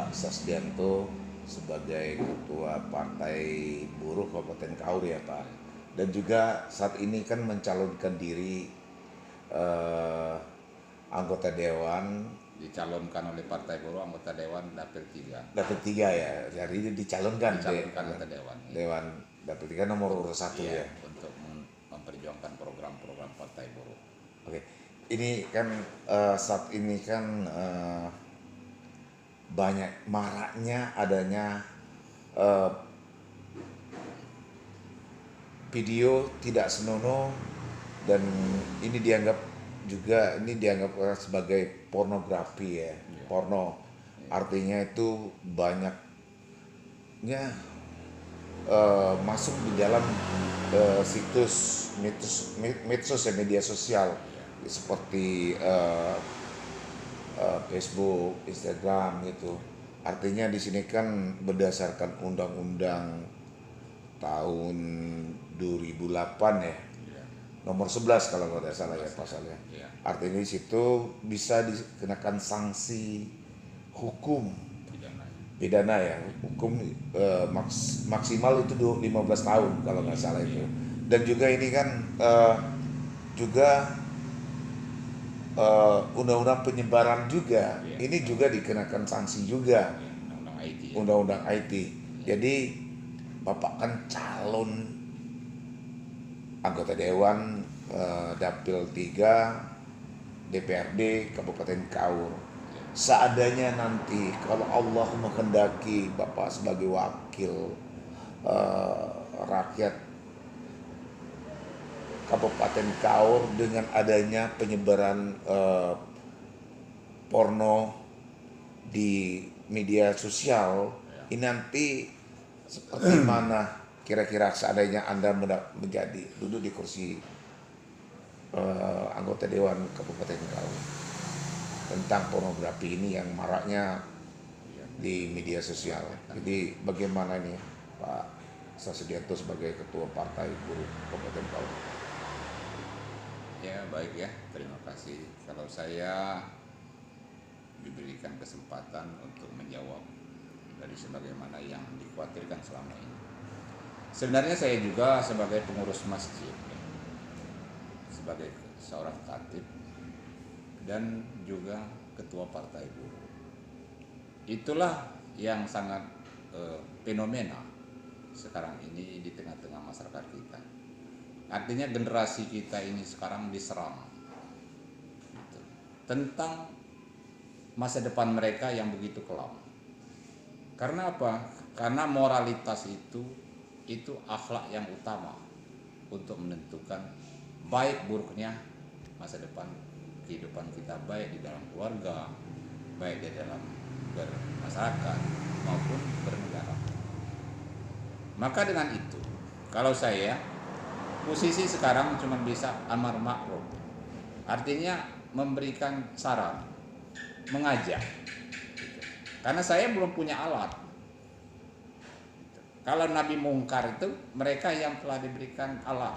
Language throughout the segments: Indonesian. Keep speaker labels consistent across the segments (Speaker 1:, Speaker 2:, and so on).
Speaker 1: Pak Sasdianto sebagai Ketua Partai Buruh Kabupaten Kaur ya Pak. Dan juga saat ini kan mencalonkan diri eh, anggota Dewan
Speaker 2: Dicalonkan oleh Partai Buruh anggota Dewan Dapil 3.
Speaker 1: Dapil 3 ya. Hari ini dicalonkan
Speaker 2: Dicalonkan anggota Dewan.
Speaker 1: Dewan Dapil 3 nomor urut 1
Speaker 2: Iya,
Speaker 1: ya.
Speaker 2: untuk memperjuangkan program-program Partai Buruh.
Speaker 1: Oke. Ini kan saat ini kan banyak maraknya adanya eh, video tidak senonoh, dan ini dianggap sebagai pornografi ya. Porno artinya itu banyaknya masuk di dalam situs medsos ya, media sosial seperti Facebook, Instagram gitu. Artinya di sini kan berdasarkan undang-undang tahun 2008 ya,
Speaker 2: Iya.
Speaker 1: nomor 11 kalau nggak salah ya pasalnya.
Speaker 2: Iya.
Speaker 1: Artinya di situ bisa dikenakan sanksi hukum pidana ya, hukum maksimal itu 15 tahun kalau nggak salah itu. Dan juga ini kan juga undang-undang penyebaran juga, ini juga dikenakan sanksi juga,
Speaker 2: Undang-undang IT. Ya.
Speaker 1: undang-undang IT. Jadi Bapak kan calon anggota Dewan Dapil 3 DPRD Kabupaten Kaur. Seadanya nanti kalau Allah menghendaki Bapak sebagai wakil rakyat Kabupaten Kaur, dengan adanya penyebaran porno di media sosial, ini nanti seperti mana kira-kira seandainya Anda menjadi duduk di kursi anggota Dewan Kabupaten Kaur, tentang pornografi ini yang maraknya di media sosial. Jadi bagaimana nih Pak Sasdianto sebagai Ketua Partai Buruh Kabupaten Kaur?
Speaker 2: Ya, baik ya. Terima kasih. Kalau saya diberikan kesempatan untuk menjawab dari sebagaimana yang dikhawatirkan selama ini. Sebenarnya saya juga sebagai pengurus masjid, ya, sebagai seorang khatib dan juga ketua Partai Buruh. Itulah yang sangat fenomena sekarang ini di tengah-tengah masyarakat kita. Artinya generasi kita ini sekarang diserang gitu, tentang masa depan mereka yang begitu kelam. Karena apa? Karena moralitas itu akhlak yang utama untuk menentukan baik buruknya masa depan kehidupan kita, baik di dalam keluarga, baik di dalam bermasyarakat maupun bernegara. Maka dengan itu, kalau saya posisi sekarang cuma bisa amar ma'ruf, artinya memberikan saran, mengajak. Karena saya belum punya alat. Kalau Nabi mungkar itu mereka yang telah diberikan alat,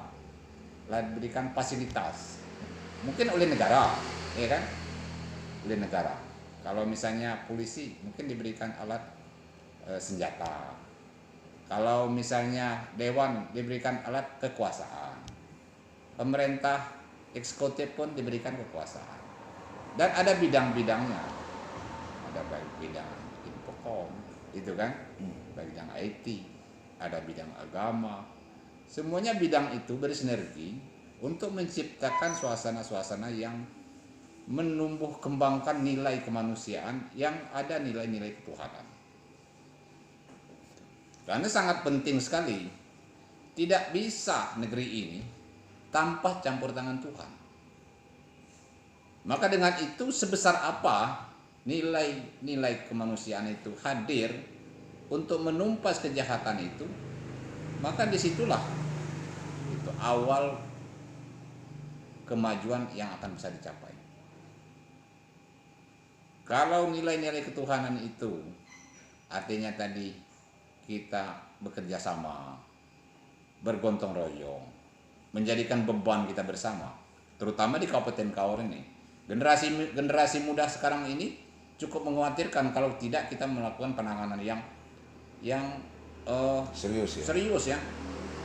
Speaker 2: telah diberikan fasilitas, mungkin oleh negara, ya kan? Oleh negara. Kalau misalnya polisi mungkin diberikan alat senjata. Kalau misalnya dewan diberikan alat kekuasaan, pemerintah eksekutif pun diberikan kekuasaan, dan ada bidang-bidangnya, ada baik bidang infocom, itu kan, bidang IT, ada bidang agama, semuanya bidang itu bersinergi untuk menciptakan suasana-suasana yang menumbuh kembangkan nilai kemanusiaan yang ada nilai-nilai ketuhanan. Karena sangat penting sekali, tidak bisa negeri ini tanpa campur tangan Tuhan. Maka dengan itu sebesar apa nilai-nilai kemanusiaan itu hadir untuk menumpas kejahatan itu, maka disitulah itu awal kemajuan yang akan bisa dicapai. Kalau nilai-nilai ketuhanan itu artinya tadi kita bekerja sama, bergontong royong, menjadikan beban kita bersama, terutama di Kabupaten Kaur ini. Generasi muda sekarang ini cukup mengkhawatirkan kalau tidak kita melakukan penanganan yang
Speaker 1: Serius ya.
Speaker 2: serius ya,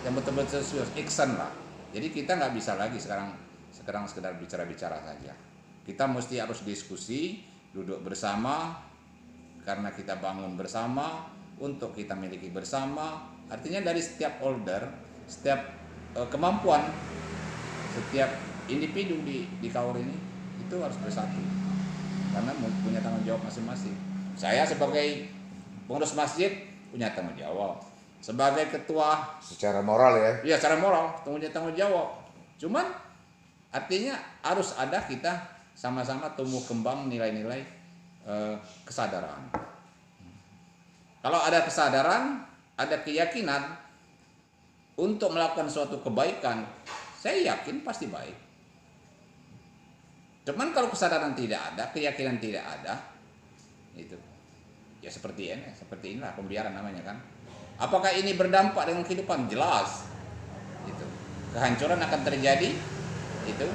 Speaker 2: yang betul-betul serius, action lah. Jadi kita nggak bisa lagi sekarang sekedar bicara-bicara saja. Kita mesti harus diskusi, duduk bersama, karena kita bangun bersama, untuk kita miliki bersama. Artinya dari setiap order, setiap kemampuan, setiap individu di Kaur ini itu harus bersatu, karena punya tanggung jawab masing-masing. Saya sebagai pengurus masjid punya tanggung jawab, sebagai ketua
Speaker 1: Secara moral ya.
Speaker 2: ya secara moral punya tanggung jawab. Cuman artinya harus ada kita sama-sama tumbuh kembang nilai-nilai kesadaran. Kalau ada kesadaran, ada keyakinan untuk melakukan suatu kebaikan, saya yakin pasti baik. Cuman kalau kesadaran tidak ada, keyakinan tidak ada, itu ya seperti inilah pembiaran namanya kan. Apakah ini berdampak dengan kehidupan? Jelas. Itu kehancuran akan terjadi. Itu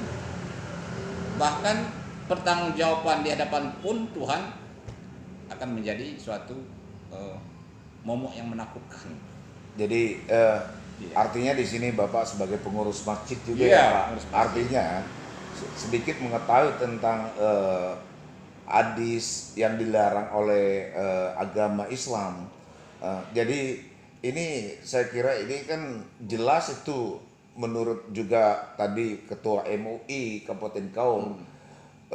Speaker 2: bahkan pertanggungjawaban di hadapan pun Tuhan akan menjadi suatu momok yang menakutkan.
Speaker 1: Jadi artinya di sini Bapak sebagai pengurus masjid juga
Speaker 2: Iya,
Speaker 1: ya Pak.
Speaker 2: pengurus masjid.
Speaker 1: Artinya sedikit mengetahui tentang hadis yang dilarang oleh agama Islam. Jadi ini saya kira ini kan jelas itu menurut juga tadi Ketua MUI Kabupaten Kaur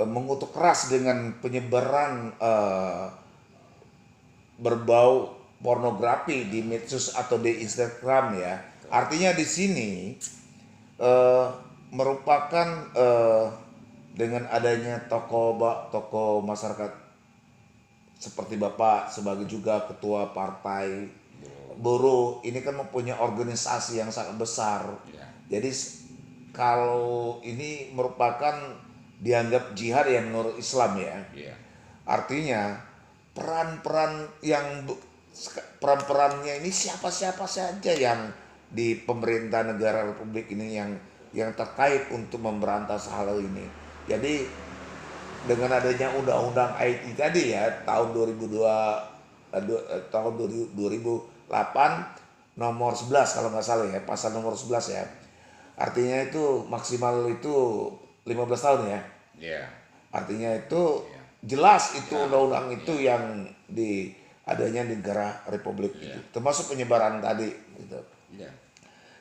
Speaker 1: mengutuk keras dengan penyebaran berbau pornografi di medsos atau di Instagram ya. Artinya di sini merupakan dengan adanya tokoh masyarakat seperti Bapak sebagai juga ketua partai buruh, ini kan mempunyai organisasi yang sangat besar.
Speaker 2: Ya.
Speaker 1: Jadi kalau ini merupakan dianggap jihad yang menurut Islam ya.
Speaker 2: Iya.
Speaker 1: Artinya peran-perannya ini siapa-siapa saja yang di pemerintah negara Republik ini yang terkait untuk memberantas hal ini. Jadi dengan adanya undang-undang IT tadi ya tahun 2008 nomor 11 kalau nggak salah ya, pasal nomor 11 ya. Artinya itu maksimal itu 15 tahun ya.
Speaker 2: Iya.
Speaker 1: Artinya itu jelas itu
Speaker 2: Ya.
Speaker 1: undang-undang itu yang di adanya negara Republik itu, termasuk penyebaran tadi gitu.
Speaker 2: Iya.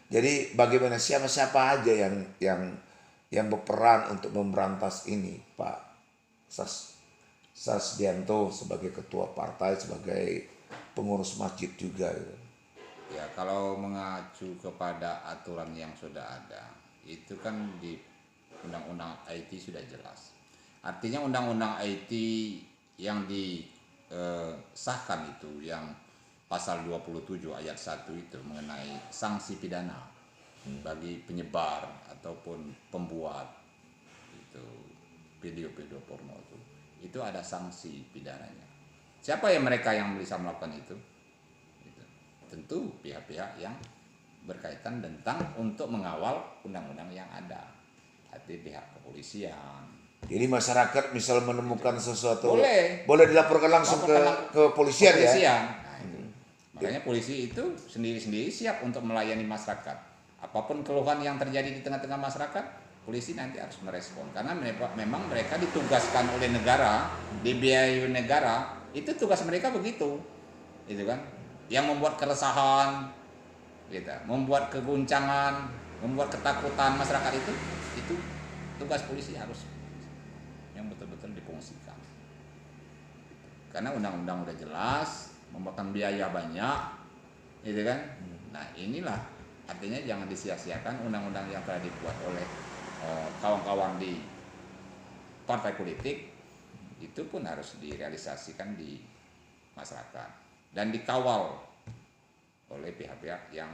Speaker 1: Jadi bagaimana siapa-siapa aja yang berperan untuk memberantas ini, Pak Sasdianto sebagai ketua partai, sebagai pengurus masjid juga gitu.
Speaker 2: Ya, kalau mengacu kepada aturan yang sudah ada, itu kan di Undang-Undang IT sudah jelas. Artinya Undang-Undang IT yang disahkan itu, yang pasal 27 ayat 1 itu mengenai sanksi pidana bagi penyebar ataupun pembuat itu video-video porno itu ada sanksi pidananya. Siapa yang mereka yang bisa melakukan itu? Tentu pihak-pihak yang berkaitan tentang untuk mengawal undang-undang yang ada, arti pihak kepolisian.
Speaker 1: Jadi masyarakat misal menemukan sesuatu
Speaker 2: Boleh
Speaker 1: dilaporkan langsung ke kepolisian ya.
Speaker 2: Nah, itu. Makanya polisi itu sendiri-sendiri siap untuk melayani masyarakat. Apapun keluhan yang terjadi di tengah-tengah masyarakat, polisi nanti harus merespon, karena memang mereka ditugaskan oleh negara, dibiayai negara, itu tugas mereka begitu, gitu kan? Yang membuat keresahan, gitu, membuat keguncangan, membuat ketakutan masyarakat itu tugas polisi harus yang betul-betul difungsikan. Karena undang-undang udah jelas, memakan biaya banyak, gitu kan? Nah inilah artinya jangan disia-siakan undang-undang yang telah dibuat oleh kawan-kawan di partai politik, itu pun harus direalisasikan di masyarakat dan dikawal oleh pihak-pihak yang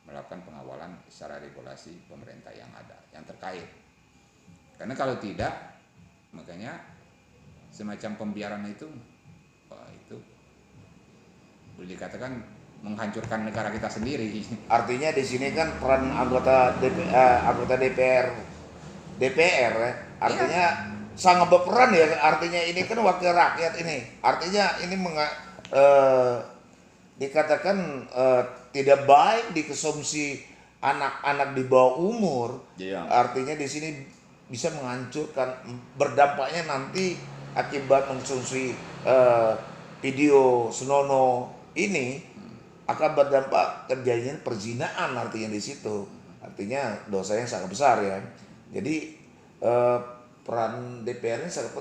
Speaker 2: melakukan pengawalan secara regulasi pemerintah yang ada, yang terkait. Karena kalau tidak, makanya semacam pembiaran itu boleh dikatakan menghancurkan negara kita sendiri.
Speaker 1: Artinya di sini kan peran anggota DPR ya. Artinya sangat berperan ya, artinya ini kan wakil rakyat ini, artinya ini dikatakan tidak baik dikonsumsi anak-anak di bawah umur.
Speaker 2: Iya.
Speaker 1: Artinya di sini bisa menghancurkan, berdampaknya nanti akibat mengkonsumsi video senonoh ini akan berdampak terjadinya perzinaan, artinya di situ. Artinya dosanya sangat besar ya. Jadi peran DPR ini sangat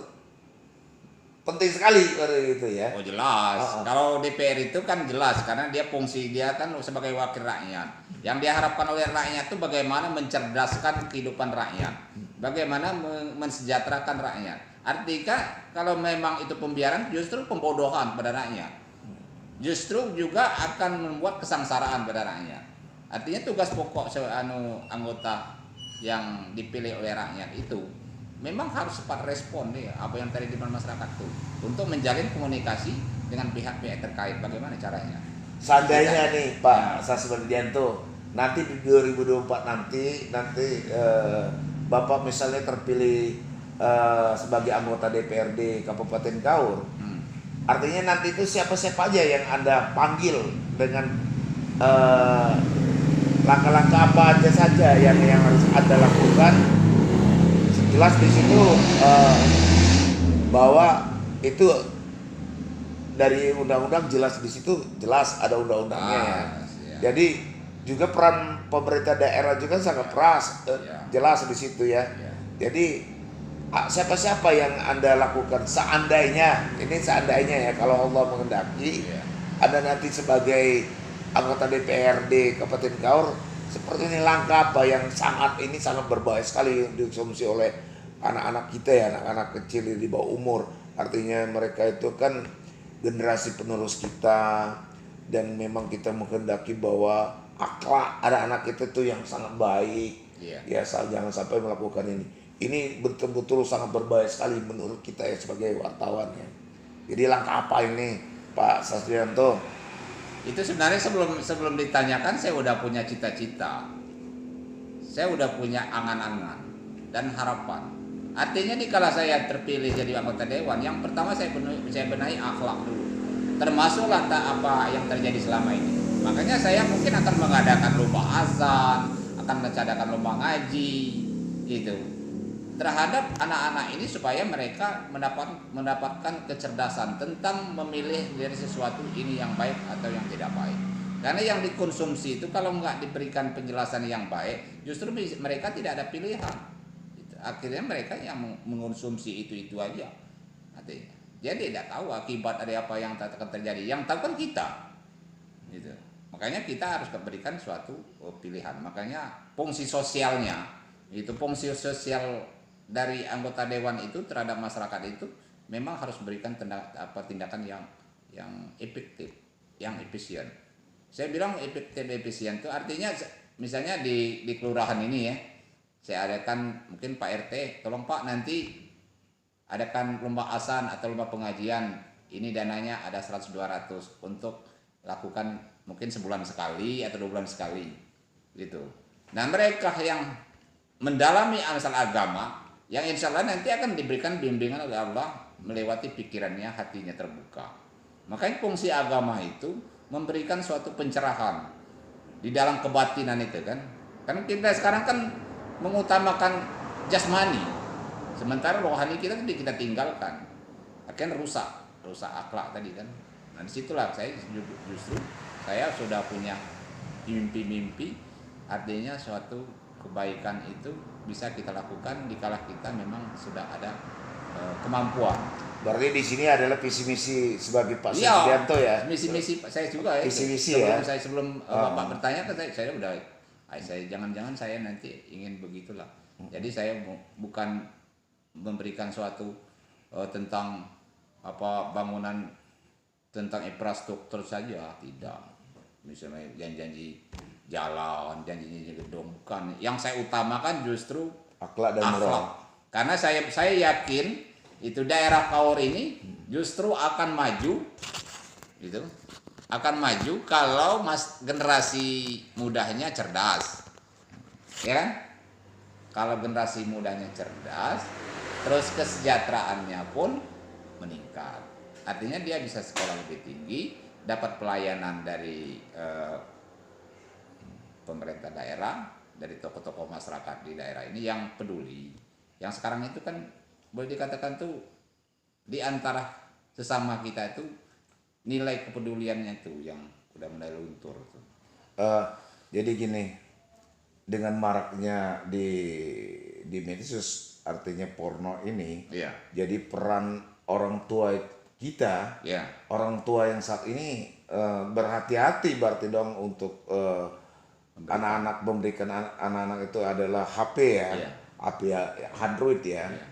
Speaker 1: penting sekali gitu ya.
Speaker 2: Oh jelas. Kalau DPR itu kan jelas karena dia fungsi dia kan sebagai wakil rakyat. Yang diharapkan oleh rakyat itu bagaimana mencerdaskan kehidupan rakyat, bagaimana mensejahterakan rakyat. Artinya kalau memang itu pembiaran justru pembodohan pada rakyat, justru juga akan membuat kesengsaraan pada rakyat. Artinya tugas pokok anggota yang dipilih oleh rakyat itu memang harus cepat respon nih apa yang tadi di masyarakat tuh untuk menjalin komunikasi dengan pihak-pihak terkait. Bagaimana caranya?
Speaker 1: Seandainya nih Pak Sasbandianto nanti di 2024 nanti Bapak misalnya terpilih sebagai anggota DPRD Kabupaten Kaur, artinya nanti itu siapa-siapa aja yang Anda panggil dengan langkah-langkah apa aja saja yang harus Anda lakukan. Jelas di situ bahwa itu dari undang-undang jelas di situ, jelas ada undang-undangnya ya. Jadi juga peran pemerintah daerah juga sangat jelas di situ ya. Jadi siapa-siapa yang Anda lakukan seandainya ya kalau Allah menghendaki Anda nanti sebagai anggota DPRD Kabupaten Kaur, seperti ini langkah apa yang sangat berbahaya sekali dikonsumsi oleh anak-anak kita ya, anak-anak kecil di bawah umur. Artinya mereka itu kan generasi penerus kita, dan memang kita menghendaki bahwa akhlak anak-anak kita tuh yang sangat baik. Ya jangan sampai melakukan ini. Ini betul-betul sangat berbahaya sekali menurut kita ya sebagai wartawan ya. Jadi langkah apa ini Pak Sasrianto?
Speaker 2: Itu sebenarnya sebelum ditanyakan saya udah punya cita-cita, saya udah punya angan-angan dan harapan. Artinya dikala saya terpilih jadi anggota dewan, yang pertama saya benahi akhlak dulu, termasuklah apa yang terjadi selama ini. Makanya saya mungkin akan mengadakan lomba azan, akan mengadakan lomba ngaji, gitu, terhadap anak-anak ini supaya mereka mendapatkan kecerdasan tentang memilih dari sesuatu ini yang baik atau yang tidak baik. Karena yang dikonsumsi itu kalau nggak diberikan penjelasan yang baik, justru mereka tidak ada pilihan. Akhirnya mereka yang mengonsumsi itu aja. Artinya, dia tidak tahu akibat dari apa yang akan terjadi. Yang tahu kan kita. Gitu. Makanya kita harus berikan suatu pilihan. Makanya fungsi sosialnya, itu fungsi sosial dari anggota dewan itu terhadap masyarakat itu memang harus berikan tindakan yang efektif, yang efisien. Saya bilang efektif efisien itu artinya misalnya di kelurahan ini ya, saya adakan mungkin Pak RT, tolong Pak nanti adakan lomba azan atau lomba pengajian, ini dananya ada 100-200 untuk lakukan mungkin sebulan sekali atau 2 bulan sekali gitu. Nah mereka yang mendalami masalah agama, yang insya Allah nanti akan diberikan bimbingan oleh Allah melewati pikirannya, hatinya terbuka. Makanya fungsi agama itu memberikan suatu pencerahan di dalam kebatinan itu kan. Karena kita sekarang kan mengutamakan jasmani, sementara rohani kita tinggalkan. Akhirnya rusak akhlak tadi kan. Nah disitulah saya justru saya sudah punya mimpi-mimpi, artinya suatu kebaikan itu bisa kita lakukan dikala kita memang sudah ada kemampuan.
Speaker 1: Berarti di sini adalah visi misi sebagai Pak Sasrianto ya.
Speaker 2: Misi saya juga ya.
Speaker 1: Visi misi ya.
Speaker 2: Sebelum Bapak bertanya kan saya udah jangan-jangan saya nanti ingin begitulah. Jadi saya bukan memberikan suatu tentang bangunan, tentang infrastruktur saja, tidak. Misalnya janji jalan, janji gedung, bukan. Yang saya utamakan justru
Speaker 1: akhlak dan moral.
Speaker 2: Karena saya yakin itu daerah Kaur ini justru akan maju, gitu. Akan maju kalau generasi mudanya cerdas, ya kan? Kalau generasi mudanya cerdas, terus kesejahteraannya pun meningkat. Artinya dia bisa sekolah lebih tinggi, dapat pelayanan dari pemerintah daerah, dari tokoh-tokoh masyarakat di daerah ini yang peduli. Yang sekarang itu kan boleh dikatakan tuh di antara sesama kita itu nilai kepeduliannya itu yang udah mulai luntur tuh.
Speaker 1: Jadi gini, dengan maraknya di medsos artinya porno ini,
Speaker 2: Iya.
Speaker 1: jadi peran orang tua kita,
Speaker 2: Iya.
Speaker 1: orang tua yang saat ini berhati-hati berarti dong untuk anak-anak, memberikan anak-anak itu adalah HP ya,
Speaker 2: Iya.
Speaker 1: HP ya, Android ya.
Speaker 2: Iya.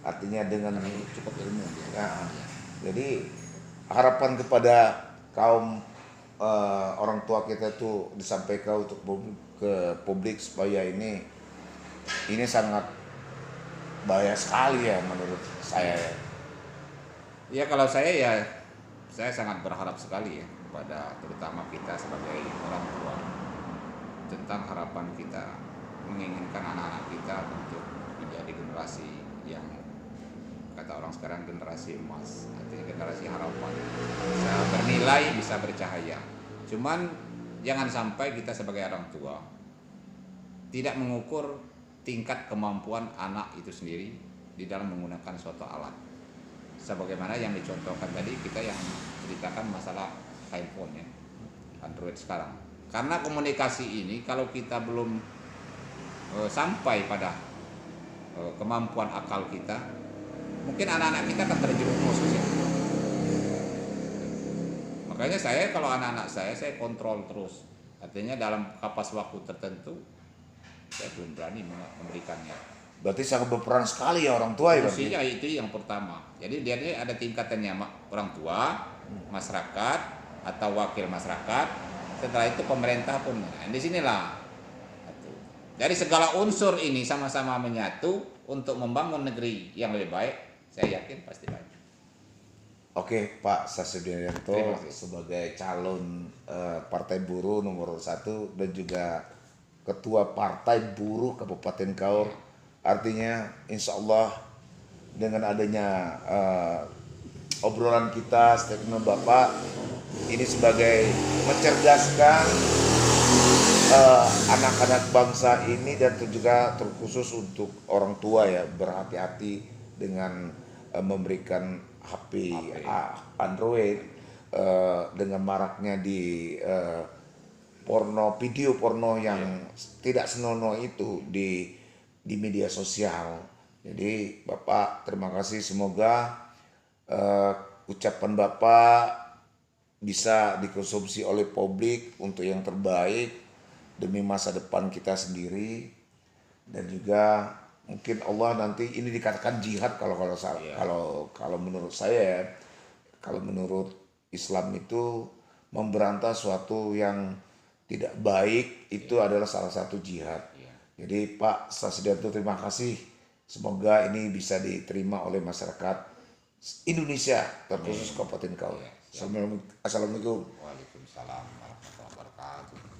Speaker 1: Artinya dengan
Speaker 2: Cukup ilmu dia.
Speaker 1: ya,
Speaker 2: Iya.
Speaker 1: jadi harapan kepada kaum orang tua kita itu disampaikan untuk ke publik supaya ini sangat bahaya sekali ya menurut saya.
Speaker 2: Ya kalau saya sangat berharap sekali ya kepada terutama kita sebagai orang tua tentang harapan kita menginginkan anak-anak kita untuk menjadi generasi yang kata orang sekarang generasi emas, artinya generasi harapan, bisa bernilai, bisa bercahaya. Cuman jangan sampai kita sebagai orang tua tidak mengukur tingkat kemampuan anak itu sendiri di dalam menggunakan suatu alat. Sebagaimana yang dicontohkan tadi, kita yang ceritakan masalah handphone ya, Android sekarang. Karena komunikasi ini kalau kita belum sampai pada kemampuan akal kita, mungkin anak-anak kita akan terjerumus ke situ. Makanya saya kalau anak-anak saya kontrol terus. Artinya dalam kapas waktu tertentu saya belum berani memberikannya.
Speaker 1: Berarti sangat berperan sekali ya orang tua ya.
Speaker 2: Fungsinya itu yang pertama. Jadi dia ini ada tingkatannya, orang tua, masyarakat atau wakil masyarakat. Setelah itu pemerintah pun. Nah, di sinilah. Dari segala unsur ini sama-sama menyatu untuk membangun negeri yang lebih baik. Saya yakin pasti baik.
Speaker 1: Oke, Pak Sasudianto
Speaker 2: Terima kasih.
Speaker 1: sebagai calon Partai Buruh nomor 1 dan juga Ketua Partai Buruh Kabupaten Kaur. Artinya insya Allah dengan adanya obrolan kita, statement Bapak ini sebagai mencerdaskan anak-anak bangsa ini dan juga terkhusus untuk orang tua ya, berhati-hati dengan memberikan HP Android dengan maraknya di video porno yang tidak senonoh itu di media sosial. Jadi Bapak terima kasih, semoga ucapan Bapak bisa dikonsumsi oleh publik untuk yang terbaik demi masa depan kita sendiri, dan juga mungkin Allah nanti ini dikatakan jihad kalau menurut saya ya, kalau menurut Islam itu memberantas suatu yang tidak baik itu adalah salah satu jihad. Jadi Pak Sasudianto terima kasih, semoga ini bisa diterima oleh masyarakat Indonesia terkhusus Kabupaten Kaur. Assalamualaikum.
Speaker 2: Waalaikumsalam warahmatullahi wabarakatuh.